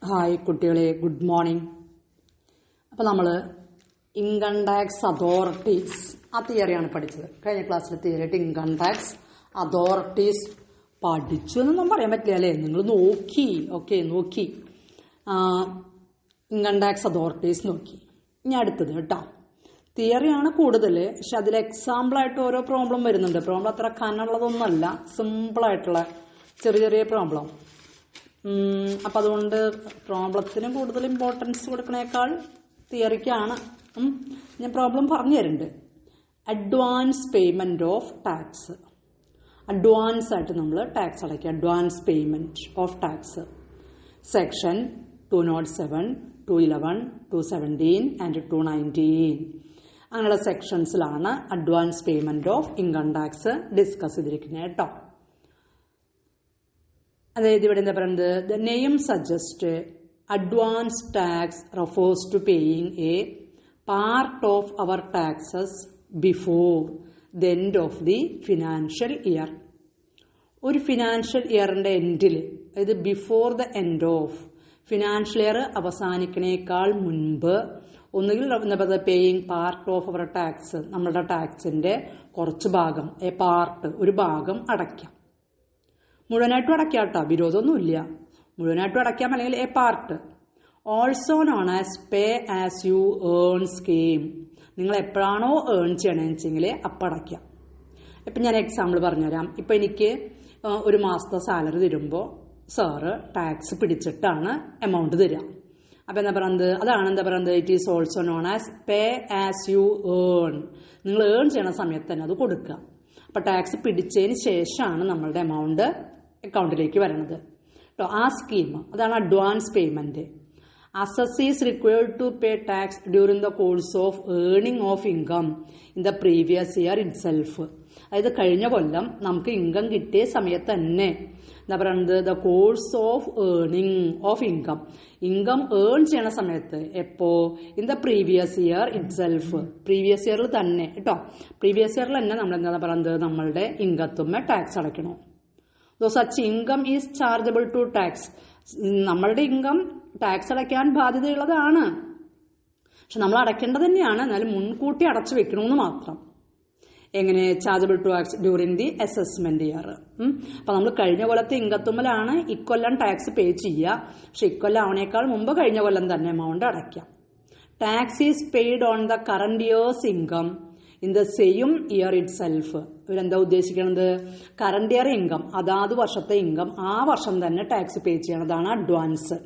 Hi കുട്ടികളെ, good morning. അപ്പോൾ നമ്മൾ ഇൻകം ടാക്സ് അതോറിറ്റീസ് ആ തിയറിയാണ് പഠിച്ചത്. കഴിഞ്ഞ ക്ലാസ്സിൽ തിയറിയായിട്ട് ഇൻകം ടാക്സ് അതോറിറ്റീസ് പഠിച്ചു എന്നൊന്നും പറയാൻ പറ്റില്ല അല്ലേ, നിങ്ങൾ നോക്കി. നോക്കി ഇൻകം ടാക്സ് അതോറിറ്റീസ് നോക്കി. ഇനി അടുത്തത് കേട്ടോ, തിയറിയാണ് കൂടുതൽ, പക്ഷെ അതിൽ എക്സാമ്പിളായിട്ട് ഓരോ പ്രോബ്ലം വരുന്നുണ്ട്. പ്രോബ്ലം അത്ര കനമുള്ളതൊന്നുമല്ല, സിമ്പിളായിട്ടുള്ള ചെറിയ ചെറിയ പ്രോബ്ലം. അപ്പം അതുകൊണ്ട് പ്രോബ്ലത്തിന് കൂടുതൽ ഇമ്പോർട്ടൻസ് കൊടുക്കണേക്കാൾ തിയറിക്കാണ്. ഞാൻ പ്രോബ്ലം പറഞ്ഞു തരുന്നുണ്ട്. Advance payment of tax. Advance ആയിട്ട് നമ്മൾ ടാക്സ് അടയ്ക്കുക. Advance payment of tax. Section 207, 211, 217 and 219 അങ്ങനെയുള്ള സെക്ഷൻസിലാണ് advance payment of income tax discuss ചെയ്തിരിക്കുന്നത് കേട്ടോ. അതായത് ഇവിടെ എന്താ പറയുന്നത്, the name suggest advance tax refers to paying a part of our taxes before the end of the financial year. ഒരു financial ഇയറിൻ്റെ എൻഡിൽ, അതായത് before the end of financial year അവസാനിക്കണേക്കാൾ മുൻപ് ഒന്നുകിൽ എന്താ പറയുക, paying part of our tax, നമ്മളുടെ ടാക്സിൻ്റെ കുറച്ച് ഭാഗം, എ പാർട്ട് ഒരു ഭാഗം അടയ്ക്കാം. മുഴുവനായിട്ടും അടയ്ക്കാം കേട്ടോ, വിരോധമൊന്നുമില്ല. മുഴുവനായിട്ടും അടയ്ക്കാം, അല്ലെങ്കിൽ A part. Also known as pay as you earn scheme. നിങ്ങൾ എപ്പോഴാണോ ഏൺ ചെയ്യണമെന്ന് വെച്ചെങ്കിൽ അപ്പം അടയ്ക്കാം. ഇപ്പം ഞാൻ എക്സാമ്പിൾ പറഞ്ഞുതരാം. ഇപ്പം എനിക്ക് ഒരു മാസത്തെ സാലറി തരുമ്പോൾ സാറ് ടാക്സ് പിടിച്ചിട്ടാണ് എമൗണ്ട് തരിക. അപ്പം എന്താ പറയുന്നത്, അതാണ് എന്താ പറയുന്നത്, it is also known as pay as you earn. നിങ്ങൾ ഏൺ ചെയ്യണ സമയത്ത് തന്നെ അത് കൊടുക്കുക. അപ്പം ടാക്സ് പിടിച്ചതിന് ശേഷമാണ് നമ്മളുടെ എമൗണ്ട് അക്കൗണ്ടിലേക്ക് വരണത് കേട്ടോ. ആ സ്കീം അതാണ് advance payment. Assessee is required to pay tax during the course of earning of income in the previous year itself. അതായത് കഴിഞ്ഞ കൊല്ലം നമുക്ക് ഇൻകം കിട്ടിയ സമയത്ത് തന്നെ എന്താ പറയുന്നത്, the course of earning of income, income earn ചെയ്യണ സമയത്ത് എപ്പോൾ, in the previous year it self, previous ഇയറിൽ തന്നെ കേട്ടോ. പ്രീവിയസ് ഇയറിൽ തന്നെ നമ്മൾ എന്താ പറയുന്നത്, നമ്മളുടെ ഇൻകത്തുമ്മേ ടാക്സ് അടയ്ക്കണം. Though such income is chargeable to tax. നമ്മളുടെ ഇൻകം ടാക്സ് അടയ്ക്കാൻ ബാധ്യതയുള്ളതാണ്, പക്ഷെ നമ്മൾ അടയ്ക്കേണ്ടത് തന്നെയാണ്, എന്നാലും മുൻകൂട്ടി അടച്ചു വെക്കണമെന്ന് മാത്രം. എങ്ങനെ, chargeable to tax during the assessment year. അപ്പം നമ്മൾ കഴിഞ്ഞ കൊല്ലത്തെ ഇൻകത്തുമ്മലാണ് ഇക്കൊല്ലം ടാക്സ് പേ ചെയ്യുക, പക്ഷെ ഇക്കൊല്ലം ആവണേക്കാൾ മുമ്പ് കഴിഞ്ഞ കൊല്ലം തന്നെ എമൗണ്ട് അടയ്ക്കാം. Tax is paid on the current years income in the same year it self. ഇവരെന്താ ഉദ്ദേശിക്കുന്നത്, കറന്റ് ഇയർ ഇൻകം, അതാത് വർഷത്തെ ഇൻകം ആ വർഷം തന്നെ ടാക്സ് പേ ചെയ്യണതാണ് അഡ്വാൻസ്.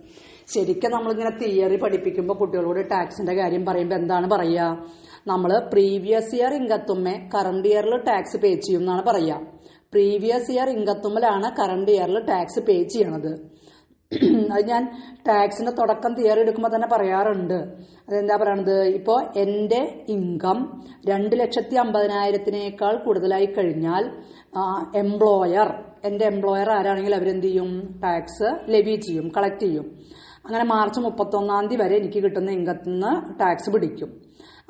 ശരിക്കും നമ്മളിങ്ങനെ തിയറി പഠിപ്പിക്കുമ്പോൾ കുട്ടികളോട് ടാക്സിന്റെ കാര്യം പറയുമ്പോൾ എന്താണ് പറയുക, നമ്മൾ പ്രീവിയസ് ഇയർ ഇൻകത്തുമ്മേ കറണ്ട് ഇയറിൽ ടാക്സ് പേ ചെയ്യും എന്നാണ് പറയുക. പ്രീവിയസ് ഇയർ ഇൻകത്തുമ്മലാണ് കറണ്ട് ഇയറിൽ ടാക്സ് പേ ചെയ്യണത്. അത് ഞാൻ ടാക്സിന്റെ തുടക്കം തിയറി എടുക്കുമ്പോൾ തന്നെ പറയാറുണ്ട്. അതെന്താ പറയണത്, ഇപ്പോൾ എൻ്റെ ഇൻകം 2,50,000 കൂടുതലായി കഴിഞ്ഞാൽ എൻ്റെ എംപ്ലോയർ ആരാണെങ്കിൽ അവരെന്ത് ചെയ്യും, ടാക്സ് ലെവി ചെയ്യും, കളക്ട് ചെയ്യും. അങ്ങനെ മാർച്ച് 31 വരെ എനിക്ക് കിട്ടുന്ന ഇൻകത്തിൽ നിന്ന് ടാക്സ് പിടിക്കും.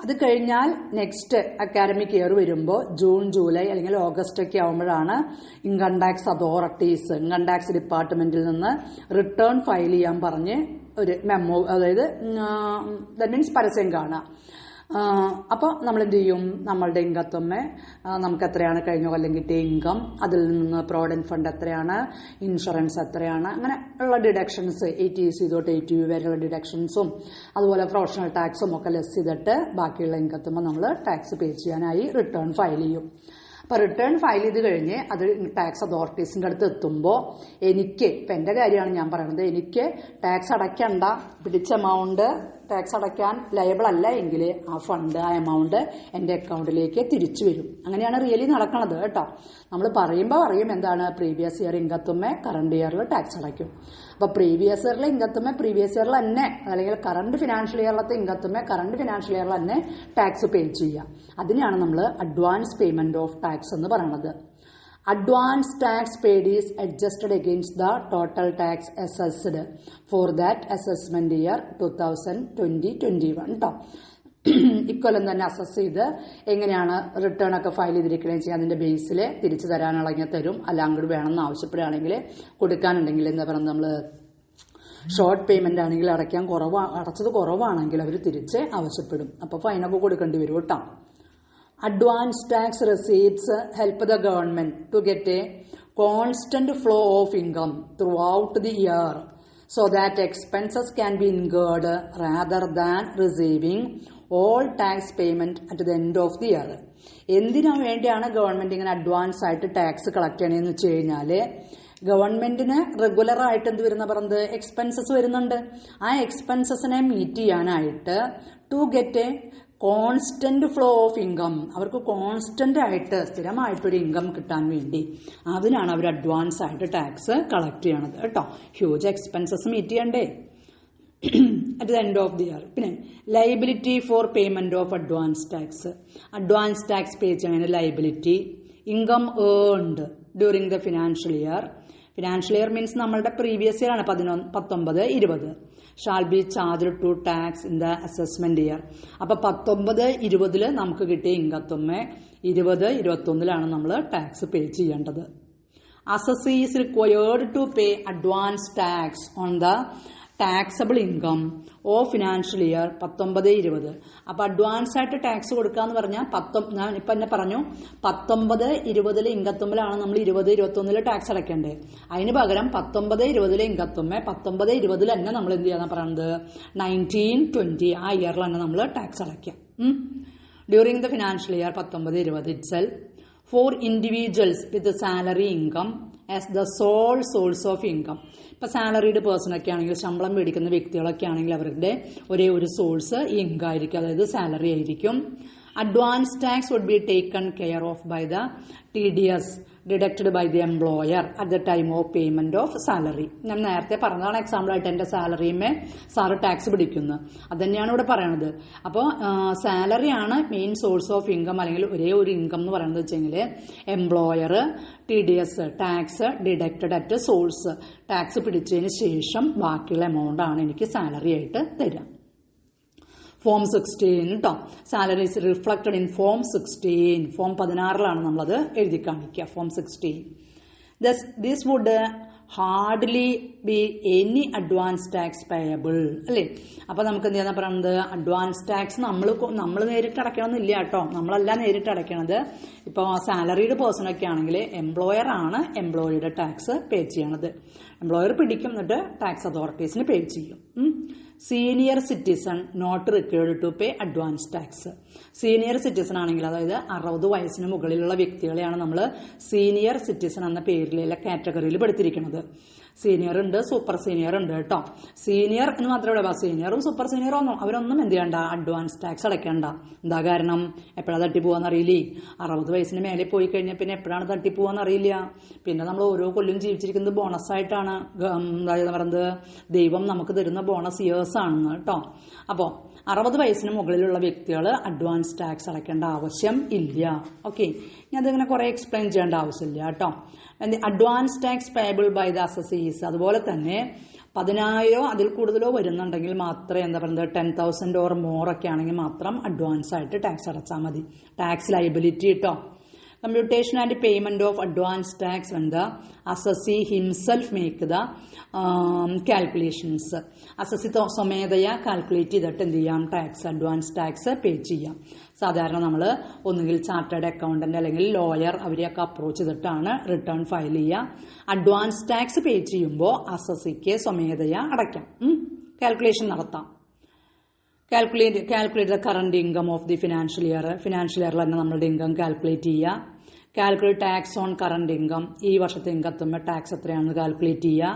അത് കഴിഞ്ഞാൽ നെക്സ്റ്റ് അക്കാഡമിക് ഇയർ വരുമ്പോൾ ജൂൺ, ജൂലൈ അല്ലെങ്കിൽ ഓഗസ്റ്റ് ഒക്കെ ആകുമ്പോഴാണ് income tax authorities, income tax ഡിപ്പാർട്ട്മെന്റിൽ നിന്ന് റിട്ടേൺ ഫയൽ ചെയ്യാൻ പറഞ്ഞ് ഒരു മെമ്മോ, അതായത് ദാറ്റ് മീൻസ് പരസ്യം കാണുക. അപ്പോൾ നമ്മൾ എന്ത് ചെയ്യും, നമ്മളുടെ ഇൻകത്തുമ്മേ നമുക്ക് എത്രയാണ് കഴിഞ്ഞ കൊല്ലം കിട്ടിയ ഇൻകം, അതിൽ നിന്ന് പ്രോവിഡന്റ് ഫണ്ട് എത്രയാണ്, ഇൻഷുറൻസ് എത്രയാണ്, അങ്ങനെ ഉള്ള ഡിഡക്ഷൻസ് 80 തൊട്ട് 80 വരെയുള്ള ഡിഡക്ഷൻസും അതുപോലെ പ്രൊഫഷണൽ ടാക്സും ഒക്കെ ലെസ് ചെയ്തിട്ട് ബാക്കിയുള്ള ഇൻകത്തുമ്പോൾ നമ്മൾ ടാക്സ് പേ ചെയ്യാനായി റിട്ടേൺ ഫയൽ ചെയ്യും. അപ്പോൾ റിട്ടേൺ ഫയൽ ചെയ്ത് കഴിഞ്ഞ് അത് ടാക്സ് അതോറിറ്റീസിൻ്റെ അടുത്ത് എത്തുമ്പോൾ എനിക്ക്, ഇപ്പം എൻ്റെ കാര്യമാണ് ഞാൻ പറയുന്നത്, എനിക്ക് ടാക്സ് അടയ്ക്കണ്ട, പിടിച്ച എമൗണ്ട് ടാക്സ് അടയ്ക്കാൻ ലയബിൾ അല്ല എങ്കിൽ ആ ഫണ്ട്, ആ എമൗണ്ട് എൻ്റെ അക്കൗണ്ടിലേക്ക് തിരിച്ചു വരും. അങ്ങനെയാണ് റിയലി നടക്കണത് കേട്ടോ. നമ്മൾ പറയുമ്പോൾ പറയും എന്താണ്, പ്രീവിയസ് ഇയർ ഇൻകത്തുമ്മേ കറണ്ട് ഇയറിൽ ടാക്സ് അടയ്ക്കും. അപ്പോൾ പ്രീവിയസ് ഇയറിലെ ഇൻകത്തുമ്മേ പ്രീവിയസ് ഇയറിൽ തന്നെ, അല്ലെങ്കിൽ കറണ്ട് ഫിനാൻഷ്യൽ ഇയറിലത്തെ ഇൻകത്തുമ്മേ കറണ്ട് ഫിനാൻഷ്യൽ ഇയറിൽ തന്നെ ടാക്സ് പേ ചെയ്യുക. അതിനെയാണ് നമ്മൾ അഡ്വാൻസ് പേയ്മെന്റ് ഓഫ് ടാക്സ് എന്ന് പറയുന്നത്. Advance tax paid is adjusted against the total tax assessed for that assessment year 2020-21 കേട്ടോ. ഇക്കൊല്ലം തന്നെ അസസ് ചെയ്ത് എങ്ങനെയാണ് റിട്ടേൺ ഒക്കെ ഫയൽ ചെയ്തിരിക്കണേ ചെയ്യാൻ അതിന്റെ ബേസിൽ തിരിച്ചു തരാനുള്ളതെങ്കിൽ തരും, അല്ല അങ്ങോട്ട് വേണമെന്ന് ആവശ്യപ്പെടുകയാണെങ്കിൽ കൊടുക്കാനുണ്ടെങ്കിൽ എന്താ പറയുക, നമ്മൾ ഷോർട്ട് പേയ്മെന്റ് ആണെങ്കിൽ അടച്ചത് കുറവാണെങ്കിൽ അവർ തിരിച്ച് ആവശ്യപ്പെടും. അപ്പോൾ ഫൈനൊക്കെ കൊടുക്കേണ്ടി വരും കേട്ടോ. Advance tax receipts help the government to get a constant flow of income throughout the year so that expenses can be incurred rather than receiving all tax payment at the end of the year. എന്തിനാ വേണ്ടിയാണ് government ഇങ്ങനെ advance ആയിട്ട് tax collect ചെയ്യണമെന്ന് വെച്ച് കഴിഞ്ഞാല് ഗവൺമെന്റിന് regular ആയിട്ട് എന്ത് വരുന്ന പറയുന്നത് എക്സ്പെൻസസ് വരുന്നുണ്ട്. ആ എക്സ്പെൻസസിനെ മീറ്റ് ചെയ്യാനായിട്ട് to get a constant flow of income, അവർക്ക് കോൺസ്റ്റന്റ് ആയിട്ട് സ്ഥിരമായിട്ടൊരു ഇൻകം കിട്ടാൻ വേണ്ടി അതിനാണ് അവർ അഡ്വാൻസ് ആയിട്ട് ടാക്സ് കളക്ട് ചെയ്യണത് കേട്ടോ. ഹ്യൂജ് എക്സ്പെൻസസ് മീറ്റ് ചെയ്യണ്ടേ at the end of the year. പിന്നെ liability for payment of advance tax. Advance tax pay ചെയ്യുന്ന liability income earned during the financial year. Financial year means നമ്മളുടെ പ്രീവിയസ് ഇയർ ആണ് 19-20 shall be charge to tax in the assessment year. അപ്പൊ 19-20 നമുക്ക് കിട്ടിയ ഇൻകത്തുമ്മേ 20-21 നമ്മൾ tax pay ചെയ്യേണ്ടത്. Assessee is required to pay advance tax on the taxable income of financial year 19-20. അപ്പൊ advance ആയിട്ട് tax കൊടുക്കാന്ന് പറഞ്ഞാൽ ഞാൻ ഇപ്പൊ തന്നെ പറഞ്ഞു 19-20 ഇൻകത്തുമ്പിലാണ് നമ്മൾ 20-21 ടാക്സ് അടയ്ക്കേണ്ടത്. അതിന് പകരം 19-20 ഇൻകത്തുമ്മേ 19-20 തന്നെ നമ്മൾ എന്ത് ചെയ്യാന്ന് പറയുന്നത് 19-20 ആ ഇയറിൽ തന്നെ നമ്മൾ ടാക്സ് അടയ്ക്കാം. During the financial year 19-20 itself for individuals with salary income as the sole source of income. ഇപ്പൊ സാലറീഡ് പേഴ്സൺ ഒക്കെ ആണെങ്കിൽ ശമ്പളം മേടിക്കുന്ന വ്യക്തികളൊക്കെ ആണെങ്കിൽ അവരുടെ ഒരേ ഒരു സോഴ്സ് ഇൻകം ആയിരിക്കും, അതായത് സാലറി ആയിരിക്കും. Advance tax would be taken care of by the TDS deducted by the employer at the time of payment of salary. ഞാൻ നേരത്തെ പറഞ്ഞതാണ് എക്സാമ്പിൾ ആയിട്ട് എന്റെ സാലറിയുമേ സാറ് ടാക്സ് പിടിക്കുന്നത്, അത് തന്നെയാണ് ഇവിടെ പറയണത്. അപ്പോൾ സാലറിയാണ് മെയിൻ സോഴ്സ് ഓഫ് ഇൻകം, അല്ലെങ്കിൽ ഒരേ ഒരു ഇൻകം എന്ന് പറയുന്നത് വെച്ചെങ്കിൽ employer TDS tax deducted at source tax പിടിച്ചതിന് ശേഷം ബാക്കിയുള്ള എമൗണ്ട് ആണ് എനിക്ക് സാലറി ആയിട്ട് തരാം. ഫോം 16 കേട്ടോ. Salary is reflected in form 16. Form 16 നമ്മളത് എഴുതി കാണിക്കുക. Form 16. This would hardly be any advance tax payable അല്ലേ. അപ്പൊ നമുക്ക് എന്ത് ചെയ്യാൻ പറയുന്നത് അഡ്വാൻസ് ടാക്സ് നമ്മൾ നേരിട്ട് അടയ്ക്കണമെന്നില്ല കേട്ടോ. നമ്മളല്ല നേരിട്ട് അടയ്ക്കണത്. ഇപ്പോൾ സാലറീഡ് പേഴ്സൺ ഒക്കെ ആണെങ്കിൽ എംപ്ലോയർ ആണ് എംപ്ലോയിയുടെ ടാക്സ് പേ ചെയ്യണത്. എംപ്ലോയർ പിടിക്കും, എന്നിട്ട് ടാക്സ് അതോറിറ്റീസിന് പേ ചെയ്യും. Senior citizen not required to pay advance tax. Senior citizen ആണെങ്കിൽ, അതായത് 60 വയസ്സിന് മുകളിലുള്ള വ്യക്തികളെയാണ് നമ്മൾ സീനിയർ സിറ്റിസൺ എന്ന പേരിലുള്ള കാറ്റഗറിയിൽ പെടുത്തിയിരിക്കുന്നത്. സീനിയർ ഉണ്ട്, സൂപ്പർ സീനിയർ ഉണ്ട് കേട്ടോ. സീനിയർ എന്ന് മാത്രമേ ഉള്ളൂ. സീനിയറും സൂപ്പർ സീനിയറും ഒന്നും അവരൊന്നും എന്ത് ചെയ്യണ്ട, അഡ്വാൻസ് ടാക്സ് അടയ്ക്കണ്ട. എന്താ കാരണം, എപ്പോഴാണ് തട്ടിപ്പോവാന്ന് അറിയില്ലേ. 60 വയസ്സിന് മേലെ പോയി കഴിഞ്ഞാൽ പിന്നെ എപ്പോഴാണ് തട്ടിപ്പോവാന്ന് അറിയില്ല. പിന്നെ നമ്മൾ ഓരോ കൊല്ലം ജീവിച്ചിരിക്കുന്നത് ബോണസ് ആയിട്ടാണ്. അതായത് പറയുന്നത് ദൈവം നമുക്ക് തരുന്ന ബോണസ് ഇയേഴ്സ് ആണെന്ന് കേട്ടോ. അപ്പോൾ 60 വയസ്സിന് മുകളിലുള്ള വ്യക്തികൾ അഡ്വാൻസ് ടാക്സ് അടയ്ക്കേണ്ട ആവശ്യം ഇല്ല. ഓക്കെ, ഞാൻ അതിങ്ങനെ കുറെ എക്സ്പ്ലെയിൻ ചെയ്യേണ്ട ആവശ്യമില്ല കേട്ടോ. Advance tax payable by the assessees. അതുപോലെ തന്നെ 10,000 അതിൽ കൂടുതലോ വരുന്നുണ്ടെങ്കിൽ മാത്രമേ എന്താ പറയുന്നത് 10,000 ഓർ മോർ ഒക്കെ ആണെങ്കിൽ മാത്രം അഡ്വാൻസ് ആയിട്ട് ടാക്സ് അടച്ചാൽ മതി. ടാക്സ് ലയബിലിറ്റി കേട്ടോ. Computation and payment of advance tax when the assessee himself make the calculations. Assessee സ്വമേധയാ കാൽക്കുലേറ്റ് ചെയ്തിട്ട് എന്ത് ചെയ്യാം, ടാക്സ് അഡ്വാൻസ് ടാക്സ് പേ ചെയ്യാം. സാധാരണ നമ്മൾ ഒന്നുകിൽ ചാർട്ടേഡ് അക്കൗണ്ടന്റ് അല്ലെങ്കിൽ ലോയർ അവരെയൊക്കെ അപ്രോച്ച് ചെയ്തിട്ടാണ് റിട്ടേൺ ഫയൽ ചെയ്യുക. അഡ്വാൻസ് ടാക്സ് പേ ചെയ്യുമ്പോൾ അസസ്സിക്ക് സ്വമേധയാ അടയ്ക്കാം, കാൽക്കുലേഷൻ നടത്താം. Calculate the current income of the financial year. Financial ഇയറിൽ തന്നെ നമ്മളുടെ ഇൻകം കാൽക്കുലേറ്റ് ചെയ്യുക. Calculate tax on current income. ഈ വർഷത്തെ ഇൻകത്തുമ്പോൾ ടാക്സ് എത്രയാണെന്ന് കാൽക്കുലേറ്റ് ചെയ്യുക.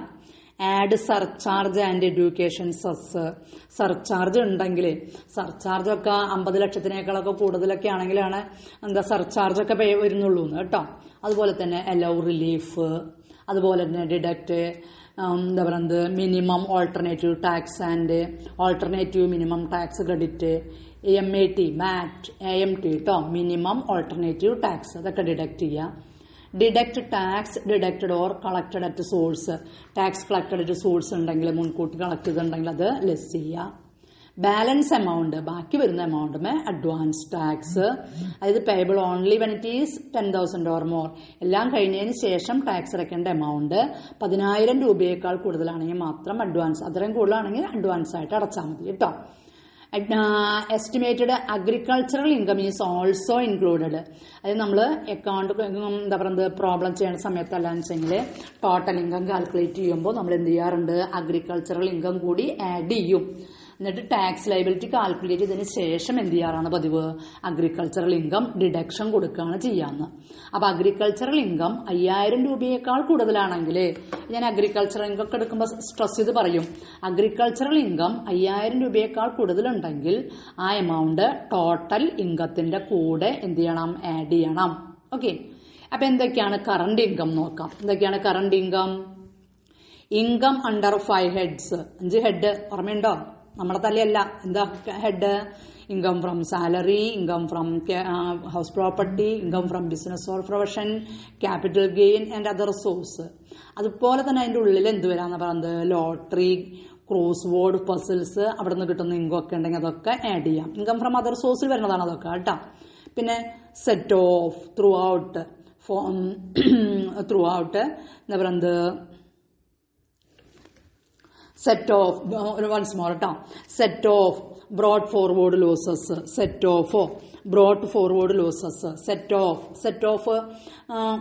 Add surcharge and education cess. Surcharge ഉണ്ടെങ്കിൽ, സർചാർജ് ഒക്കെ 50 ലക്ഷത്തിനേക്കാളൊക്കെ കൂടുതലൊക്കെ ആണെങ്കിലാണ് എന്താ സർചാർജ് ഒക്കെ പേ വരുന്നുള്ളൂ കേട്ടോ. അതുപോലെ തന്നെ അലൗ റിലീഫ്, അതുപോലെ തന്നെ ഡിഡക്റ്റ് എന്താ പറയുന്നത് minimum alternative tax and alternative minimum tax credit, MAT, MAT, AMT കേട്ടോ, മിനിമം ഓൾട്ടർനേറ്റീവ് ടാക്സ്, അതൊക്കെ ഡിഡക്റ്റ് ചെയ്യുക. Deduct tax deducted or collected at source. Tax collected at source ഉണ്ടെങ്കിൽ, മുൻകൂട്ടി കളക്ട് ചെയ്തിട്ടുണ്ടെങ്കിൽ അത് ലെസ് ചെയ്യുക. ബാലൻസ് എമൗണ്ട് ബാക്കി വരുന്ന എമൗണ്ടുമേ അഡ്വാൻസ് ടാക്സ്, അതായത് payable only when it is 10,000 or more. എല്ലാം കഴിഞ്ഞതിന് ശേഷം ടാക്സ് അടയ്ക്കേണ്ട എമൗണ്ട് 10,000 രൂപയേക്കാൾ കൂടുതലാണെങ്കിൽ മാത്രം അഡ്വാൻസ്, അത്രയും കൂടുതലാണെങ്കിൽ അഡ്വാൻസ് ആയിട്ട് അടച്ചാൽ മതി കേട്ടോ. Estimated agricultural income is also included. അതായത് നമ്മൾ അക്കൗണ്ട് എന്താ പറയുന്നത് പ്രോബ്ലം ചെയ്യുന്ന സമയത്തല്ലാന്ന് വെച്ചെങ്കിൽ ടോട്ടൽ ഇൻകം കാൽക്കുലേറ്റ് ചെയ്യുമ്പോൾ നമ്മൾ എന്ത് ചെയ്യാറുണ്ട്, അഗ്രികൾച്ചറൽ ഇൻകം കൂടി ആഡ് ചെയ്യും. എന്നിട്ട് ടാക്സ് ലയബിലിറ്റി കാൽക്കുലേറ്റ് ചെയ്തതിന് ശേഷം എന്ത് ചെയ്യാറാണ് പതിവ്, അഗ്രികൾച്ചറൽ ഇൻകം ഡിഡക്ഷൻ കൊടുക്കുകയാണ് ചെയ്യാന്ന്. അപ്പൊ അഗ്രികൾച്ചറൽ ഇൻകം 5,000 രൂപയേക്കാൾ കൂടുതലാണെങ്കിൽ, ഞാൻ അഗ്രികൾച്ചറൽ ഇൻകം ഒക്കെ എടുക്കുമ്പോൾ സ്ട്രെസ് ചെയ്ത് പറയും, അഗ്രികൾച്ചറൽ ഇൻകം 5,000 രൂപയേക്കാൾ കൂടുതലുണ്ടെങ്കിൽ ആ എമൗണ്ട് ടോട്ടൽ ഇൻകത്തിന്റെ കൂടെ എന്ത് ചെയ്യണം, ആഡ് ചെയ്യണം. ഓക്കെ, അപ്പൊ എന്തൊക്കെയാണ് കറണ്ട് ഇൻകം നോക്കാം. എന്തൊക്കെയാണ് current income? Income under 5 heads, 5 head ഓർമ്മയുണ്ടോ? നമ്മുടെ തലയല്ല, എന്താ head? Income from salary, income from house property, income from business or profession, capital gain and other source. അതുപോലെ തന്നെ അതിന്റെ ഉള്ളിൽ എന്ത് വരാന്ന് പറയുന്നത്, ലോട്ടറി, ക്രോസ് വേർഡ് പസിൽസ്, അവിടെ നിന്ന് കിട്ടുന്ന ഇൻകം ഒക്കെ ഉണ്ടെങ്കിൽ അതൊക്കെ ആഡ് ചെയ്യാം. ഇൻകം ഫ്രം അതർ സോഴ്സിൽ വരുന്നതാണ് അതൊക്കെ കേട്ടോ. പിന്നെ സെറ്റ് ഓഫ് ത്രൂ ഔട്ട് എന്താ പറയുന്നത്, സെറ്റ് ഓഫ് വൺസ് മോർ കേട്ടോ, set off brought forward losses, set off brought forward losses, set off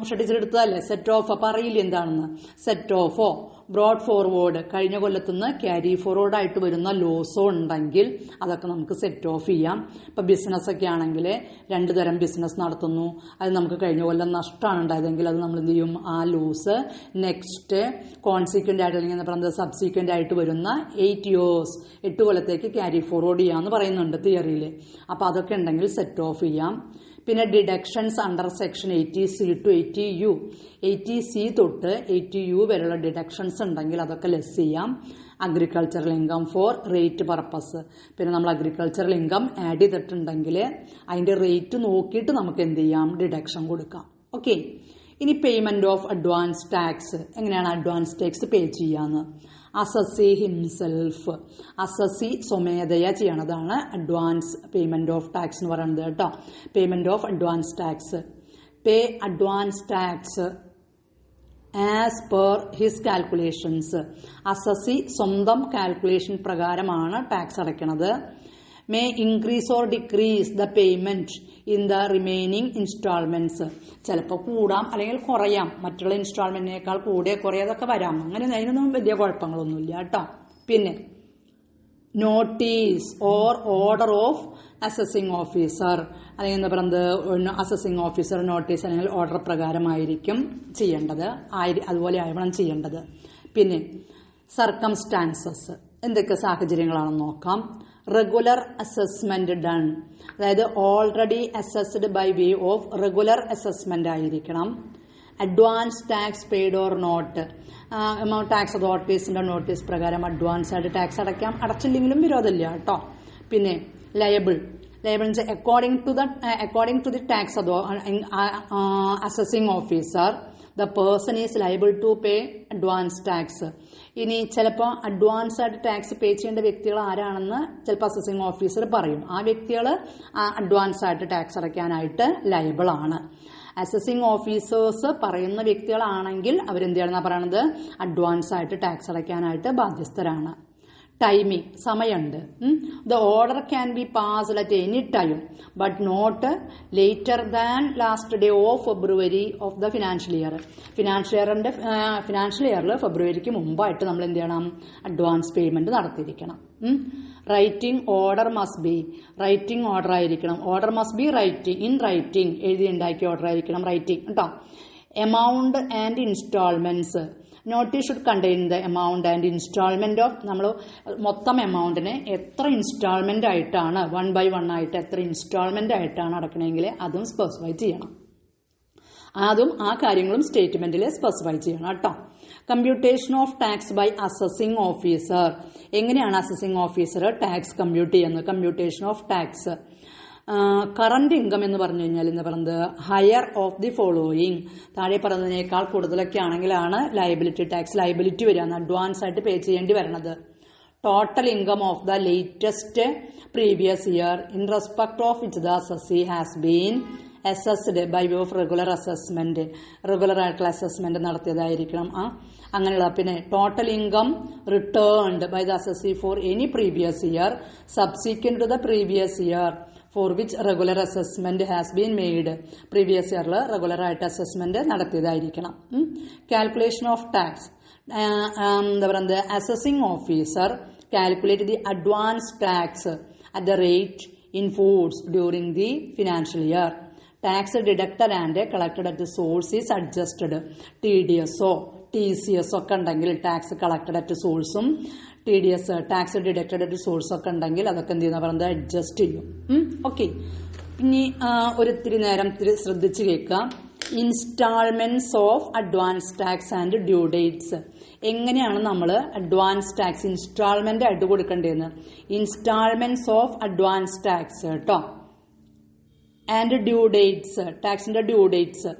ഷട്ടിച്ചെടുത്തതല്ലേ സെറ്റ് ഓഫ്, അപ്പൊ അറിയില്ല എന്താണെന്ന്. സെറ്റ് ഓഫോ ബ്രോഡ് ഫോർവേഡ് കഴിഞ്ഞ കൊല്ലത്തുനിന്ന് ക്യാരി ഫോർവേഡ് ആയിട്ട് വരുന്ന ലോസോ ഉണ്ടെങ്കിൽ അതൊക്കെ നമുക്ക് സെറ്റ് ഓഫ് ചെയ്യാം. ഇപ്പൊ ബിസിനസ് ഒക്കെ ആണെങ്കിൽ 2 തരം ബിസിനസ് നടത്തുന്നു, അത് നമുക്ക് കഴിഞ്ഞ കൊല്ലം നഷ്ടമാണ് ഉണ്ടായതെങ്കിൽ അത് നമ്മൾ എന്ത് ചെയ്യും, ആ ലോസ് നെക്സ്റ്റ് കോൺസിക്വന്റ് ആയിട്ട് അല്ലെങ്കിൽ എന്താ പറയുന്നത് സബ്സീക്വന്റ് ആയിട്ട് വരുന്ന 8 years 8 കൊല്ലത്തേക്ക് ക്യാരി ഫോർവേഡ് ചെയ്യാന്ന് പറയുന്നുണ്ട് തിയറിയിൽ. അപ്പൊ അതൊക്കെ ഉണ്ടെങ്കിൽ സെറ്റ് ഓഫ് ചെയ്യാം. പിന്നെ deductions under section 80C to 80U, 80C തൊട്ട് 80U വരെയുള്ള ഡിഡക്ഷൻസ് ഉണ്ടെങ്കിൽ അതൊക്കെ ലെസ് ചെയ്യാം. Agricultural income four rate purpose, പിന്നെ നമ്മൾ അഗ്രികൾച്ചറൽ ഇൻകം ആഡ് ചെയ്തിട്ടുണ്ടെങ്കിൽ അതിന്റെ റേറ്റ് നോക്കിയിട്ട് നമുക്ക് എന്ത് ചെയ്യാം, ഡിഡക്ഷൻ കൊടുക്കാം. ഓക്കെ, ഇനി പേയ്മെന്റ് ഓഫ് അഡ്വാൻസ് ടാക്സ്, എങ്ങനെയാണ് അഡ്വാൻസ് ടാക്സ് പേ ചെയ്യാന്ന്? അസസി ഹിംസെൽഫ്, അസസി സ്വമേധയാ ചെയ്യണതാണ് അഡ്വാൻസ് പേയ്മെന്റ് ഓഫ് ടാക്സ് എന്ന് പറയുന്നത് കേട്ടോ. Payment of advance tax, pay advance tax as per his calculations. Assessee സ്വന്തം കാൽക്കുലേഷൻ പ്രകാരമാണ് ടാക്സ് അടയ്ക്കുന്നത്. May increase or decrease the payment in the remaining instalments, ചിലപ്പോൾ കൂടാം അല്ലെങ്കിൽ കുറയാം, മറ്റുള്ള ഇൻസ്റ്റാൾമെന്റിനേക്കാൾ കൂടിയ കുറയാതൊക്കെ വരാം, അങ്ങനെ അതിനൊന്നും വലിയ കുഴപ്പങ്ങളൊന്നുമില്ല കേട്ടോ. പിന്നെ notice or order of assessing officer, അല്ലെങ്കിൽ എന്താ പറയുന്നത് അസസിംഗ് ഓഫീസർ നോട്ടീസ് അല്ലെങ്കിൽ ഓർഡർ പ്രകാരമായിരിക്കും ചെയ്യേണ്ടത്, അതുപോലെ ആവണം ചെയ്യേണ്ടത്. പിന്നെ സർക്കംസ്റ്റാൻസസ്, എന്തൊക്കെ സാഹചര്യങ്ങളാണെന്ന് നോക്കാം. റെഗുലർ അസസ്മെന്റ് ഡൺ, അതായത് already assessed by way of regular assessment ആയിരിക്കണം. Advance tax paid or not, tax അതോറിറ്റീസിന്റെ നോട്ടീസ് പ്രകാരം അഡ്വാൻസ് ആയിട്ട് ടാക്സ് അടയ്ക്കാം, അടച്ചില്ലെങ്കിലും വിരോധമില്ല കേട്ടോ. പിന്നെ liable according to the tax assessing officer the person is liable to pay advance tax. ഇനി ചിലപ്പോൾ അഡ്വാൻസ് ആയിട്ട് ടാക്സ് പേ ചെയ്യേണ്ട വ്യക്തികൾ ആരാണെന്ന് ചിലപ്പോൾ അസസിംഗ് ഓഫീസർ പറയും, ആ വ്യക്തികൾ അഡ്വാൻസ് ആയിട്ട് ടാക്സ് അടയ്ക്കാനായിട്ട് ലയബിൾ ആണ്. അസസിംഗ് ഓഫീസേഴ്സ് പറയുന്ന വ്യക്തികളാണെങ്കിൽ അവരെന്ത് ചെയ്യണമെന്നാ പറയണത്, അഡ്വാൻസ് ആയിട്ട് ടാക്സ് അടയ്ക്കാനായിട്ട് ബാധ്യസ്ഥരാണ്. ടൈമിംഗ്, സമയമുണ്ട്. The order can be passed at any time but not later than last day of February of the financial year. Financial ഇയറിൽ ഫെബ്രുവരിക്ക് മുമ്പായിട്ട് നമ്മൾ എന്ത് ചെയ്യണം, അഡ്വാൻസ് പേയ്മെന്റ് നടത്തിയിരിക്കണം. Writing order must be, writing order ആയിരിക്കണം. Order must be in writing, എഴുതി ഉണ്ടാക്കിയ ഓർഡർ ആയിരിക്കണം റൈറ്റിംഗ് കേട്ടോ. Amount and instalments, notice should contain the amount and instalment of, നമ്മൾ മൊത്തം എമൗണ്ടിനെ എത്ര ഇൻസ്റ്റാൾമെന്റ് ആയിട്ടാണ് 1 by 1 ആയിട്ട് എത്ര ഇൻസ്റ്റാൾമെന്റ് ആയിട്ടാണ് അടക്കണമെങ്കിൽ അതും സ്പെസിഫൈ ചെയ്യണം. അതും ആ കാര്യങ്ങളും സ്റ്റേറ്റ്മെന്റിൽ സ്പെസിഫൈ ചെയ്യണം കേട്ടോ. Computation of tax by assessing officer, എങ്ങനെയാണ് അസസിംഗ് ഓഫീസർ ടാക്സ് കമ്പ്യൂട്ട് ചെയ്യുന്നത്? Computation of tax, current income എന്ന് പറഞ്ഞു കഴിഞ്ഞാൽ എന്താ പറയുന്നത്, ഹയർ ഓഫ് ദി ഫോളോയിങ്, താഴെ പറയുന്നതിനേക്കാൾ കൂടുതലൊക്കെ ആണെങ്കിലാണ് ലയബിലിറ്റി ടാക്സ് ലയബിലിറ്റി വരിക, അഡ്വാൻസ് ആയിട്ട് പേ ചെയ്യേണ്ടി വരണത്. total income of the latest previous year in respect of which the assessee has been assessed by way of regular assessment. Regular ആയിട്ടുള്ള അസസ്മെന്റ് നടത്തിയതായിരിക്കണം. അങ്ങനെയുള്ള പിന്നെ total income returned by the assessee for any previous year subsequent to the previous year for which regular assessment has been made. Previous ഇയറിൽ regular ആയിട്ട് assessment നടത്തിയതായിരിക്കണം. Calculation of tax. എന്താ പറയുന്നത്, assessing officer calculate the advance tax at the rate in force during the financial year. Tax deducted and collected at source is adjusted. TDS TCS ഒക്കെ ഉണ്ടെങ്കിൽ tax collected at സോഴ്സും TDS tax deducted at source ഒക്കെ ഉണ്ടെങ്കിൽ അതൊക്കെ എന്ത് ചെയ്യുന്ന പറയുന്നത് adjust ചെയ്യും. ഓക്കെ, ഇനി ഒരിത്തിരി നേരം ശ്രദ്ധിച്ച് കേൾക്കുക. Instalments of advance tax and due dates. എങ്ങനെയാണ് നമ്മൾ അഡ്വാൻസ് ടാക്സ് ഇൻസ്റ്റാൾമെന്റ് ആയിട്ട് കൊടുക്കേണ്ടതെന്ന്. ഇൻസ്റ്റാൾമെന്റ്സ് ഓഫ് അഡ്വാൻസ് ടാക്സ് കേട്ടോ. ആൻഡ് ഡ്യൂ ഡേറ്റ്സ്, ടാക്സിന്റെ due dates.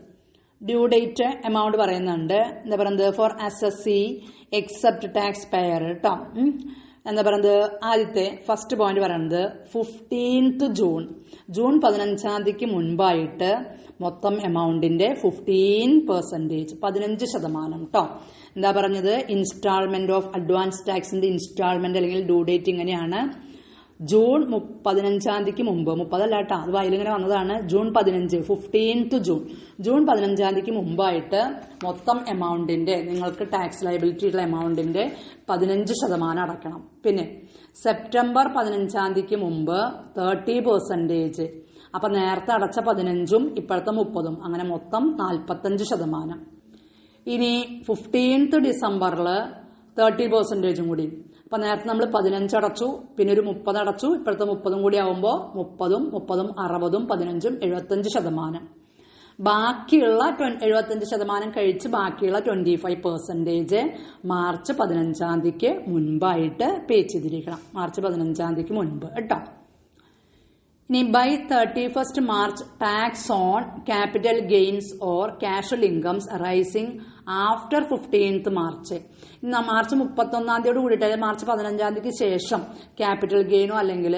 Due date amount പറയുന്നുണ്ട്. എന്താ പറയുന്നത്, for assessee except tax payer കേട്ടോ. എന്താ പറയുന്നത്, ആദ്യത്തെ ഫസ്റ്റ് പോയിന്റ് പറയുന്നത് 15th ജൂൺ, ജൂൺ 15-ാം തീയതിക്ക് മുൻപായിട്ട് മൊത്തം എമൗണ്ടിന്റെ 15%, 15% കേട്ടോ. എന്താ പറഞ്ഞത്, ഇൻസ്റ്റാൾമെന്റ് ഓഫ് അഡ്വാൻസ് ടാക്സിന്റെ ഇൻസ്റ്റാൾമെന്റ് അല്ലെങ്കിൽ ഡ്യൂ ഡേറ്റ് ഇങ്ങനെയാണ്. ജൂൺ 15-ാം തീയതിക്ക് മുമ്പ്, 30 അല്ല കേട്ടോ, അത് വയലിങ്ങനെ വന്നതാണ്. ജൂൺ 15, 15th ജൂൺ, ജൂൺ 15-ാം തീയതിക്ക് മുമ്പായിട്ട് മൊത്തം എമൗണ്ടിന്റെ, നിങ്ങൾക്ക് ടാക്സ് ലയബിലിറ്റി ഉള്ള എമൗണ്ടിന്റെ 15% അടക്കണം. പിന്നെ സെപ്റ്റംബർ 15-ാം തീയതിക്ക് മുമ്പ് 30%. അപ്പൊ നേരത്തെ അടച്ച 15-ഉം ഇപ്പോഴത്തെ 30-ഉം, അങ്ങനെ മൊത്തം 45%. ഇനി 15th ഡിസംബറിൽ 30% കൂടി. അപ്പൊ നേരത്തെ നമ്മൾ 15 അടച്ചു, പിന്നെ ഒരു 30 അടച്ചു, ഇപ്പോഴത്തെ 30-ഉം കൂടി ആവുമ്പോൾ 30-ഉം 30-ഉം 60-ഉം 15-ഉം 75%. ബാക്കിയുള്ള 75% കഴിച്ച് ബാക്കിയുള്ള 25% മാർച്ച് 15-ാം തീയതിക്ക് മുൻപായിട്ട് പേ ചെയ്തിരിക്കണം. മാർച്ച് 15-ാം തീയതിക്ക് മുൻപ് കേട്ടോ. ഇനി by 31st March tax on capital gains or casual incomes arising after 15th March. ഇന്ന് മാർച്ച് 31-ാം തീയതിയോട് കൂടിയിട്ട് മാർച്ച് 15-ാം തീയതിക്ക് ശേഷം ക്യാപിറ്റൽ ഗെയിനോ അല്ലെങ്കിൽ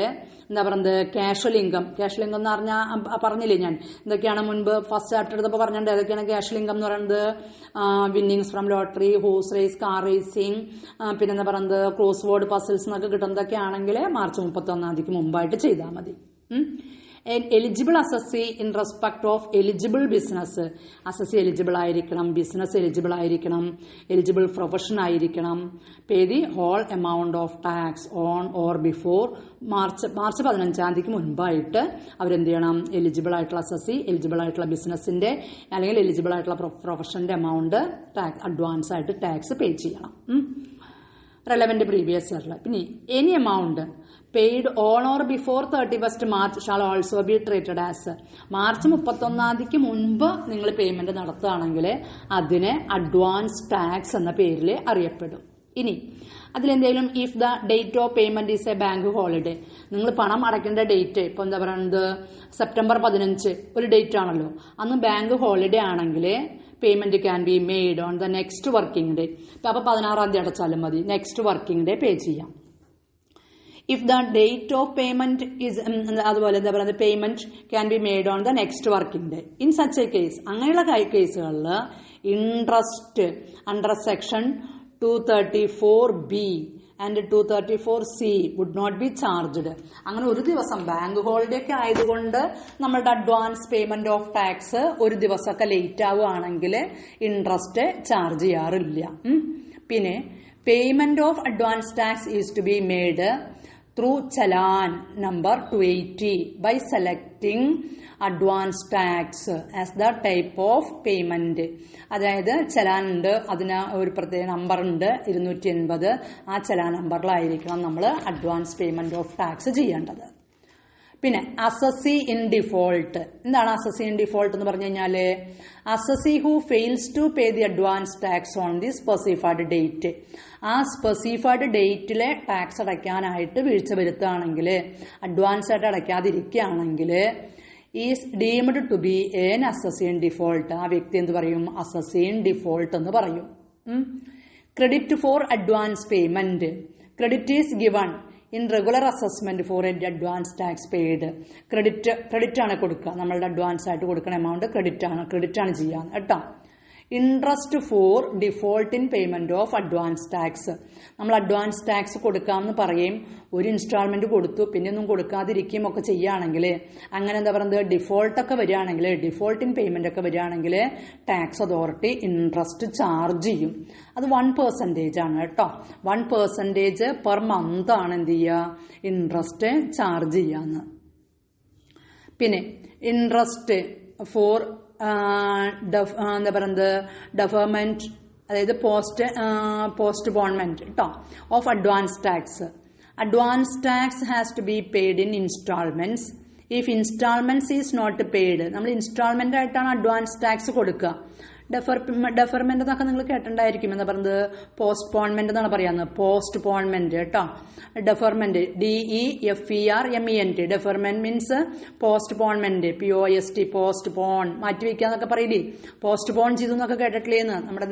എന്താ പറയുന്നത് ക്യാഷ്വൽ ഇൻകം. ക്യാഷ്വൽ ഇൻകം എന്ന് പറഞ്ഞാൽ പറഞ്ഞില്ലേ ഞാൻ എന്തൊക്കെയാണ് മുൻപ് ഫസ്റ്റ് ചാപ്റ്റർ എടുത്തപ്പോൾ പറഞ്ഞിട്ടുണ്ട്. ഏതൊക്കെയാണ് ക്യാഷ്വൽ ഇൻകം എന്ന് പറയുന്നത്? Winnings from lottery, horse race, car racing, പിന്നെ എന്താ പറയുന്നത് ക്രോസ് വേർഡ് പസിൽസ് എന്നൊക്കെ കിട്ടുന്നതൊക്കെ ആണെങ്കിൽ മാർച്ച് 31-ാം തീയതിക്ക് മുമ്പായിട്ട് ചെയ്താൽ മതി. Eligible assessee in respect of eligible business. Assessee eligible ആയിരിക്കണം, ബിസിനസ് എലിജിബിൾ ആയിരിക്കണം, എലിജിബിൾ പ്രൊഫഷൻ ആയിരിക്കണം. Pay the whole amount of tax on or before March 15-ാം തീയതിക്ക് മുൻപായിട്ട് അവരെന്ത് ചെയ്യണം? എലിജിബിൾ ആയിട്ടുള്ള അസസി എലിജിബിൾ ആയിട്ടുള്ള ബിസിനസിന്റെ അല്ലെങ്കിൽ എലിജിബിൾ ആയിട്ടുള്ള പ്രൊഫഷന്റെ എമൗണ്ട് ടാക്സ് അഡ്വാൻസ് ആയിട്ട് ടാക്സ് പേ ചെയ്യണം. റെലവന്റ് പ്രീവിയസ് ഇയറിൽ. പിന്നെ any amount paid on or before 31st March shall also be treated as. March 31-ാം തീയതിക്ക് മുൻപ് നിങ്ങൾ പേയ്മെന്റ് നടത്തുകയാണെങ്കിൽ അതിന് അഡ്വാൻസ് ടാക്സ് എന്ന പേരിൽ അറിയപ്പെടും. ഇനി അതിലെന്തെങ്കിലും if the date of payment is A bank holiday, നിങ്ങൾ പണം അടയ്ക്കേണ്ട ഡേറ്റ് ഇപ്പൊ എന്താ പറയുന്നത് സെപ്റ്റംബർ 15 ഒരു ഡേറ്റ് ആണല്ലോ, അന്ന് ബാങ്ക് ഹോളിഡേ ആണെങ്കിൽ payment can be made on the next working day. അപ്പൊ 16-ാം തീയതി അടച്ചാലും മതി, നെക്സ്റ്റ് വർക്കിംഗ് ഡേ പേ ചെയ്യാം. If the date of payment is അതുപോലെ എന്താ പറയുക payment can be made on the next working day. In such a case, അങ്ങനെയുള്ള കേസുകളിൽ interest under section 234B and 234C would not be charged. അങ്ങനെ ഒരു ദിവസം bank holiday ഒക്കെ ആയതുകൊണ്ട് നമ്മളുടെ അഡ്വാൻസ് പേയ്മെന്റ് ഓഫ് ടാക്സ് ഒരു ദിവസമൊക്കെ ലേറ്റ് ആവുകയാണെങ്കിൽ ഇൻട്രസ്റ്റ് ചാർജ് ചെയ്യാറില്ല. പിന്നെ payment of advance tax is to be made through challan number 280 by selecting advance tax as the type of payment. അതായത് ചലാൻ ഉണ്ട്, അതിന് ഒരു പ്രത്യേക നമ്പർ ഉണ്ട് 280. ആ ചലാൻ നമ്പറിലായിരിക്കണം നമ്മൾ അഡ്വാൻസ് പേയ്മെന്റ് ഓഫ് ടാക്സ് ചെയ്യേണ്ടത്. പിന്നെ അസസി ഇൻ ഡിഫോൾട്ട്. എന്താണ് അസസി ഇൻ ഡിഫോൾട്ട് എന്ന് പറഞ്ഞു കഴിഞ്ഞാല് assessee who fails to pay the advance tax on the specified date. ആ സ്പെസിഫൈഡ് ഡേറ്റിലെ ടാക്സ് അടയ്ക്കാനായിട്ട് വീഴ്ച വരുത്തുകയാണെങ്കിൽ, അഡ്വാൻസ് ആയിട്ട് അടയ്ക്കാതിരിക്കുകയാണെങ്കിൽ is deemed to be an assessee in default. ആ വ്യക്തി എന്ത് പറയും? അസസി ഇൻ ഡിഫോൾട്ട് എന്ന് പറയും. Credit for advance payment. Credit is given in regular assessment for a advance tax paid. Credit ആണ് കൊടുക്കുക, നമ്മളുടെ അഡ്വാൻസ് ആയിട്ട് കൊടുക്കുന്ന എമൗണ്ട് ക്രെഡിറ്റ് ആണ് ചെയ്യാൻ കേട്ടോ. Interest four default in payment of advance tax. നമ്മൾ അഡ്വാൻസ് ടാക്സ് കൊടുക്കാമെന്ന് പറയും, ഒരു ഇൻസ്റ്റാൾമെന്റ് കൊടുത്തു പിന്നെ ഒന്നും കൊടുക്കാതിരിക്കുകയും ഒക്കെ ചെയ്യുകയാണെങ്കിൽ, അങ്ങനെ എന്താ പറയുന്നത്, ഡിഫോൾട്ട് വരികയാണെങ്കിൽ, ഡിഫോൾട്ട് ഇൻ പേയ്മെന്റ് ഒക്കെ വരികയാണെങ്കിൽ ടാക്സ് അതോറിറ്റി ഇൻട്രസ്റ്റ് ചാർജ് ചെയ്യും. അത് 1% ആണ് കേട്ടോ. 1% പെർ മന്ത് ആണ് എന്ത് ചെയ്യുക, ഇൻട്രസ്റ്റ് ചാർജ് ചെയ്യാന്ന്. പിന്നെ ഇൻട്രസ്റ്റ് ഫോർ എന്താ പറയുന്നത്, ഡെഫർമെന്റ്, അതായത് പോസ്റ്റ്പോൺമെന്റ് കേട്ടോ of advance tax. Advance tax has to be paid in instalments. If instalments is not paid, നമ്മൾ ഇൻസ്റ്റാൾമെന്റ് ആയിട്ടാണ് അഡ്വാൻസ് ടാക്സ് കൊടുക്കുക. ഡെഫർമെന്റ് എന്നൊക്കെ നിങ്ങൾ കേട്ടിട്ടുണ്ടായിരിക്കും. എന്താ പറയുന്നത്, പോസ്റ്റ്പോൺമെന്റ് എന്നാണ് പറയാവുന്നത്, പോസ്റ്റ്പോൺമെന്റ് കേട്ടോ. ഡെഫർമെന്റ് DEFERMENT, ഡെഫർമെന്റ് means postponement, POST, postpone, മാറ്റിവെക്കാന്നൊക്കെ പറയില്ലേ. പോസ്റ്റ്പോൺ ചെയ്തു എന്നൊക്കെ കേട്ടിട്ടില്ലേന്ന്, നമ്മുടെ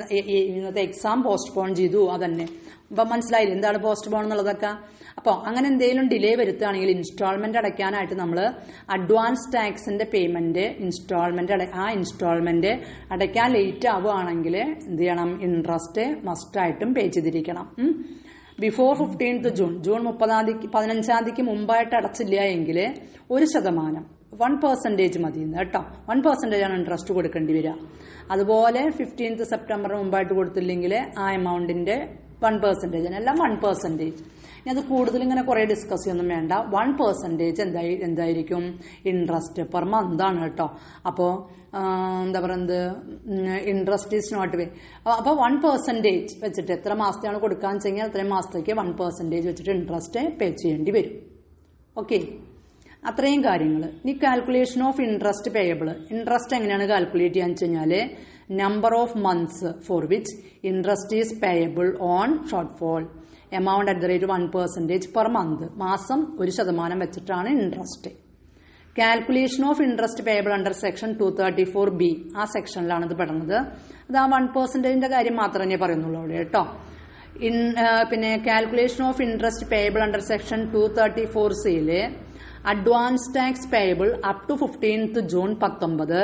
ഇന്നത്തെ എക്സാം പോസ്റ്റ്പോൺ ചെയ്തു, അതന്നെ. അപ്പൊ മനസ്സിലായില്ലേ എന്താണ് പോസ്റ്റ്പോൺ എന്നുള്ളതൊക്കെ. അപ്പോൾ അങ്ങനെ എന്തെങ്കിലും ഡിലേ വരുത്തുകയാണെങ്കിൽ ഇൻസ്റ്റാൾമെന്റ് അടയ്ക്കാനായിട്ട് നമ്മൾ അഡ്വാൻസ് ടാക്സിന്റെ പേയ്മെന്റ് ഇൻസ്റ്റാൾമെന്റ് അടയ്ക്കാൻ ലേറ്റ് ആവുകയാണെങ്കിൽ എന്ത് ചെയ്യണം, ഇൻട്രസ്റ്റ് മസ്റ്റായിട്ടും പേ ചെയ്തിരിക്കണം. ബിഫോർ 15th ജൂൺ, ജൂൺ 15ാം തീയതിക്ക് മുമ്പായിട്ട് അടച്ചില്ല എങ്കിൽ 1%, 1% മതി കേട്ടോ. 1% ആണ് ഇൻട്രസ്റ്റ് കൊടുക്കേണ്ടി വരിക. അതുപോലെ 15th സെപ്റ്റംബറിന് മുമ്പായിട്ട് കൊടുത്തില്ലെങ്കിൽ ആ എമൗണ്ടിന്റെ 1%, എല്ലാം 1%. ഇനി അത് കൂടുതൽ ഇങ്ങനെ കുറെ ഡിസ്കസ് ചെയ്യൊന്നും വേണ്ട. 1% എന്തായിരിക്കും, ഇൻട്രസ്റ്റ് പെർ മന്ത് ആണ് കേട്ടോ. അപ്പോൾ എന്താ പറയുന്നത്, ഇൻട്രസ്റ്റ് ഈസ് നോട്ട് പേ. അപ്പോൾ 1% വെച്ചിട്ട് എത്ര മാസത്തെയാണ് കൊടുക്കാന്ന് വെച്ച് കഴിഞ്ഞാൽ അത്രയും മാസത്തേക്ക് 1% വെച്ചിട്ട് ഇൻട്രസ്റ്റ് പേ ചെയ്യേണ്ടി വരും. ഓക്കെ, അത്രയും കാര്യങ്ങൾ. ഇനി calculation of interest payable. Interest എങ്ങനെയാണ് കാൽക്കുലേറ്റ് ചെയ്യാന്ന് വെച്ച് കഴിഞ്ഞാൽ number of months for which interest is payable on shortfall, amount at the rate 1% per month. മാസം 1% വെച്ചിട്ടാണ് interest. Calculation of interest payable under section 234B, ആ സെക്ഷനിലാണ് ഇത് പെടുന്നത്. അത് ആ 1%ന്റെ കാര്യം മാത്രമേ പറയുന്നുള്ളൂ അവിടെ കേട്ടോ. പിന്നെ calculation of interest payable under section 234Cയില് advance tax payable up to 15th June 19,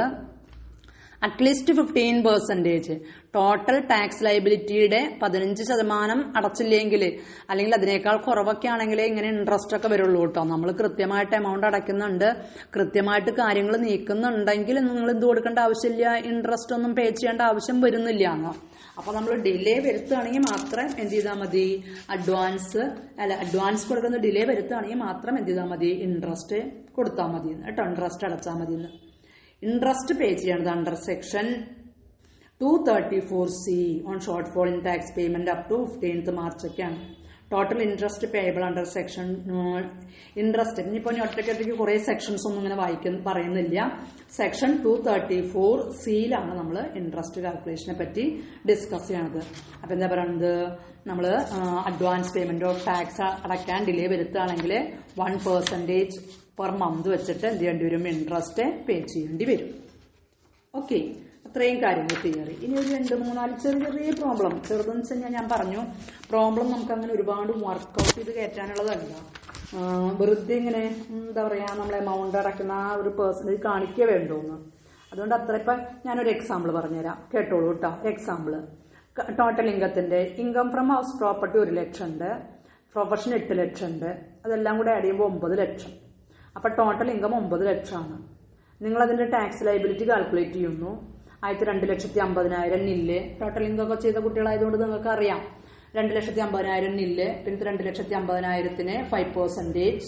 at least 15%, total tax ലയബിലിറ്റിയുടെ 15% അടച്ചില്ലെങ്കിൽ, അല്ലെങ്കിൽ അതിനേക്കാൾ കുറവൊക്കെ ആണെങ്കിൽ ഇങ്ങനെ ഇൻട്രസ്റ്റ് ഒക്കെ വരുള്ളൂ കേട്ടോ. നമ്മൾ കൃത്യമായിട്ട് എമൗണ്ട് അടയ്ക്കുന്നുണ്ട്, കൃത്യമായിട്ട് കാര്യങ്ങൾ നീക്കുന്നുണ്ടെങ്കിൽ നിങ്ങൾ എന്ത് കൊടുക്കേണ്ട ആവശ്യമില്ല, ഇൻട്രസ്റ്റ് ഒന്നും പേ ചെയ്യേണ്ട ആവശ്യം വരുന്നില്ല എന്നോ. അപ്പൊ നമ്മൾ ഡിലേ വരുത്തുകയാണെങ്കിൽ മാത്രം എന്ത് ചെയ്താൽ മതി, അഡ്വാൻസ് കൊടുക്കുന്ന ഡിലേ വരുത്തുകയാണെങ്കിൽ മാത്രം എന്ത് ചെയ്താൽ മതി, ഇൻട്രസ്റ്റ് കൊടുത്താൽ മതി കേട്ടോ, ഇൻട്രസ്റ്റ് അടച്ചാൽ മതി എന്ന്. ഇൻട്രസ്റ്റ് പേ ചെയ്യണത് under section 234C on shortfall in tax payment up to 15th March ഒക്കെയാണ്. Total interest payable under section interest, ഇനിയിപ്പോൾ ഒറ്റയ്ക്ക് കുറെ സെക്ഷൻസ് ഒന്നും ഇങ്ങനെ പറയുന്നില്ല. സെക്ഷൻ 234Cയിലാണ് നമ്മൾ ഇൻട്രസ്റ്റ് കാൽക്കുലേഷനെ പറ്റി ഡിസ്കസ് ചെയ്യണത്. അപ്പൊ എന്താ പറയുന്നത്, നമ്മൾ അഡ്വാൻസ് പേയ്മെന്റ് ഓഫ് ടാക്സ് അടയ്ക്കാൻ ഡിലേ വരുത്തുകയാണെങ്കിൽ 1% പെർ മന്ത് വെച്ചിട്ട് എന്ത് ചെയ്യേണ്ടി വരും, ഇൻട്രസ്റ്റ് പേ ചെയ്യേണ്ടി വരും. ഓക്കെ, അത്രയും കാര്യങ്ങൾ തിയറി. ഇനി ഒരു 2-3-4 ചെറിയ പ്രോബ്ലം. ചെറുതെന്ന് വെച്ച് കഴിഞ്ഞാൽ ഞാൻ പറഞ്ഞു, പ്രോബ്ലം നമുക്ക് അങ്ങനെ ഒരുപാട് വർക്ക്ഔട്ട് ചെയ്ത് കയറ്റാനുള്ളതല്ല. വെറുതെ ഇങ്ങനെ എന്താ പറയാ, നമ്മൾ എമൗണ്ട് അടയ്ക്കുന്ന ആ ഒരു പേഴ്സണേജ് കാണിക്കുക വേണ്ടോന്ന്. അതുകൊണ്ട് അത്ര ഇപ്പം ഞാനൊരു എക്സാമ്പിൾ പറഞ്ഞുതരാം, കേട്ടോളൂ കേട്ടോ. Example, total income from house property 1 ലക്ഷം ഉണ്ട്, പ്രൊഫഷൻ 8 ലക്ഷം ഉണ്ട്, അതെല്ലാം കൂടെ ആഡ് ചെയ്യുമ്പോൾ 9 ലക്ഷം. അപ്പൊ ടോട്ടൽ ഇൻകം 9 ലക്ഷമാണ്. നിങ്ങൾ അതിന്റെ ടാക്സ് ലയബിലിറ്റി കാൽക്കുലേറ്റ് ചെയ്യുന്നു. 2,50,000 നില്ല്. ടോട്ടൽ ഇൻകം ഒക്കെ ചെയ്ത കുട്ടികളായതുകൊണ്ട് നിങ്ങൾക്ക് അറിയാം. 2,50,000 നില്ല്, പിന്നെ 2,50,000 5%,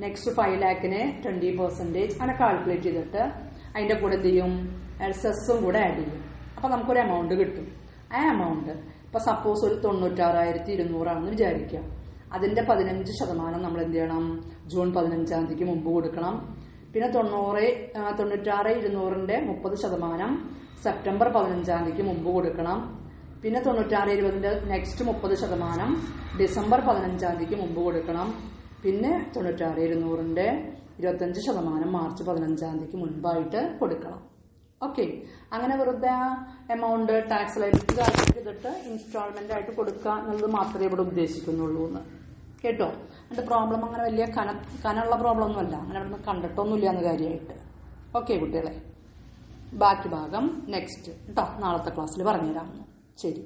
നെക്സ്റ്റ് 5 lakhന് 20%, അങ്ങനെ കാൽക്കുലേറ്റ് ചെയ്തിട്ട് അതിന്റെ കൂടെ എന്ത് ചെയ്യും, സെസ്സും കൂടെ ആഡ് ചെയ്യും. അപ്പൊ നമുക്കൊരു എമൗണ്ട് കിട്ടും. ആ എമൗണ്ട് ഇപ്പൊ സപ്പോസ് ഒരു 96,200 ആണെന്ന് വിചാരിക്കാം. അതിന്റെ 15% നമ്മൾ എന്ത് ചെയ്യണം, ജൂൺ 15ാം തീയതിക്ക് മുമ്പ് കൊടുക്കണം. പിന്നെ 96,200ന്റെ 30% സെപ്റ്റംബർ 15ാം തീയതിക്ക് മുമ്പ് കൊടുക്കണം. പിന്നെ 96,20ന്റെ നെക്സ്റ്റ് 30% ഡിസംബർ 15ാം തീയതിക്ക് മുമ്പ് കൊടുക്കണം. പിന്നെ 96,200ന്റെ 25% മാർച്ച് 15ാം തീയതിക്ക് മുൻപായിട്ട് കൊടുക്കണം. ഓക്കെ, അങ്ങനെ വെറുതെ എമൗണ്ട് ടാക്സ് ലയബിലിറ്റി കാൽക്കുലേറ്റ് ചെയ്തിട്ട് ഇൻസ്റ്റാൾമെന്റ് ആയിട്ട് കൊടുക്കുക എന്നുള്ളത് മാത്രമേ ഇവിടെ ഉദ്ദേശിക്കുന്നുള്ളൂ എന്ന്. കേട്ടോ. എൻ്റെ പ്രോബ്ലം അങ്ങനെ വലിയ കനമുള്ള പ്രോബ്ലം ഒന്നുമല്ല, അങ്ങനെ അവിടെ നിന്ന് കണ്ടിട്ടൊന്നുമില്ല എന്ന് കാര്യമായിട്ട്. ഓക്കെ കുട്ടികളെ, ബാക്കി ഭാഗം നെക്സ്റ്റ് കേട്ടോ നാളത്തെ ക്ലാസ്സിൽ പറഞ്ഞുതരാം. ശരി.